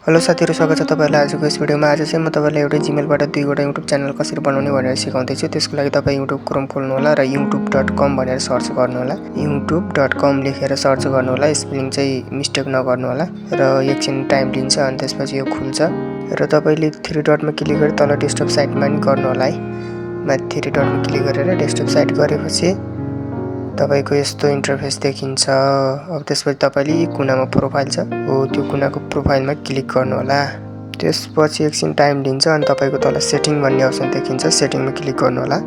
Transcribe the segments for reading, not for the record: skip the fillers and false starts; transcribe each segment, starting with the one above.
Hello साथीहरु, स्वागत छ तपाईहरुलाई आजको यस भिडियोमा। आज चाहिँ म तपाईहरुलाई एउटै जीमेलबाट दुईवटा युट्युब च्यानल कसरी बनाउने भनेर सिकाउँदै छु। त्यसको लागि तपाई युट्युब क्रोम खोल्नु होला र youtube.com भनेर सर्च गर्नु होला। youtube.com लेखेर सर्च गर्नु होला। स्पेलिङ चाहिँ मिस्टेक नगर्नु होला र एकछिन टाइम लिन्छ अनि त्यसपछि यो खुल्छ र तपाईले थ्री डटमा क्लिक गरी तल डेस्कटप साइटमा नि गर्नु होला है। माथि थ्री डटमा क्लिक गरेर डेस्कटप साइट गरेपछि तपाईको यस्तो इन्टरफेस देखिन्छ। अब त्यसपछि तपाईले कुनामा प्रोफाइल छ हो त्यो कुनाको प्रोफाइलमा क्लिक गर्नु होला। त्यसपछि एकछिन टाइम लिन्छ अनि तपाईको तल सेटिङ भन्ने अप्सन देखिन्छ, सेटिङमा क्लिक गर्नु होला।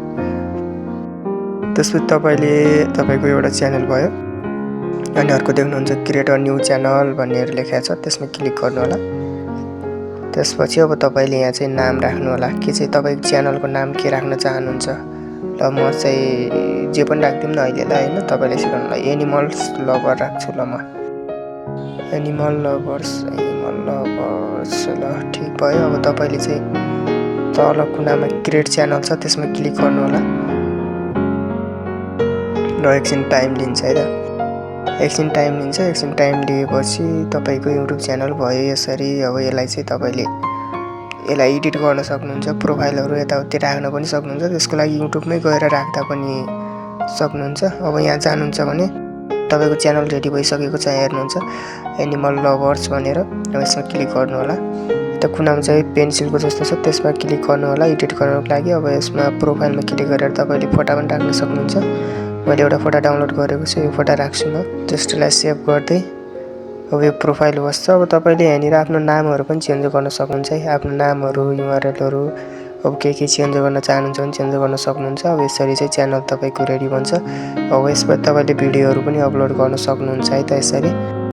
त्यसपछि तपाईले तपाईको एउटा च्यानल भयो अनि अर्को देख्नुहुन्छ क्रिएट अ न्यू च्यानल भनेर लेखेको छ, त्यसमा क्लिक गर्नु होला। त्यसपछि अब तपाईले यहाँ चाहिँ नाम राख्नु होला। के चाहिँ तपाईको च्यानलको नाम के राख्न चाहनुहुन्छ? ल म चाहिँ जे पनि राख्दिम न अहिलेलाई हैन, तपाईले सिकाउनुलाई एनिमल्स लभर राख्छु। ल म एनिमल लभर्स ल ठीक भयो। अब तपाईले चाहिँ तल कुनामा क्रिएट च्यानल छ त्यसमा क्लिक गर्नु होला र एकछिन टाइम लिन्छ है त। एकछिन टाइम लिएपछि तपाईको युट्युब च्यानल भयो यसरी। अब यसलाई चाहिँ तपाईले यसलाई एडिट गर्न सक्नुहुन्छ, प्रोफाइलहरु यताउति राख्न पनि सक्नुहुन्छ। त्यसको लागि युट्युबमै गएर राख्दा पनि सक्नुहुन्छ। अब यहाँ जानुहुन्छ भने तपाईको च्यानल रेडी भइसकेको छ, हेर्नुहुन्छ एनिमल लभर्स भनेर। अब यसमा क्लिक गर्नु होला। त्यो कुनामा चाहिँ पेन्सिलको जस्तो छ त्यसमा क्लिक गर्नु होला एडिट गर्नको लागि। अब यसमा प्रोफाइलमा क्लिक गरेर तपाईले फोटो पनि राख्न सक्नुहुन्छ। मैले एउटा फोटो डाउनलोड गरेको छु, यो फोटो राख्छु म। जस्ट यसलाई सेभ गर्दै अब यो प्रोफाइल बस्छ। अब तपाईले यहाँनिर आफ्नो नामहरु पनि चेन्ज गर्न सक्नुहुन्छ है। आफ्नो नामहरु, युआरएलहरु अब के चेन्ज गर्न चाहनुहुन्छ भने चेन्ज गर्न सक्नुहुन्छ। अब यसरी चाहिँ च्यानल तपाईको रेडी बन्छ। अब यसमा तपाईले भिडियोहरु पनि अपलोड गर्न सक्नुहुन्छ है त यसरी।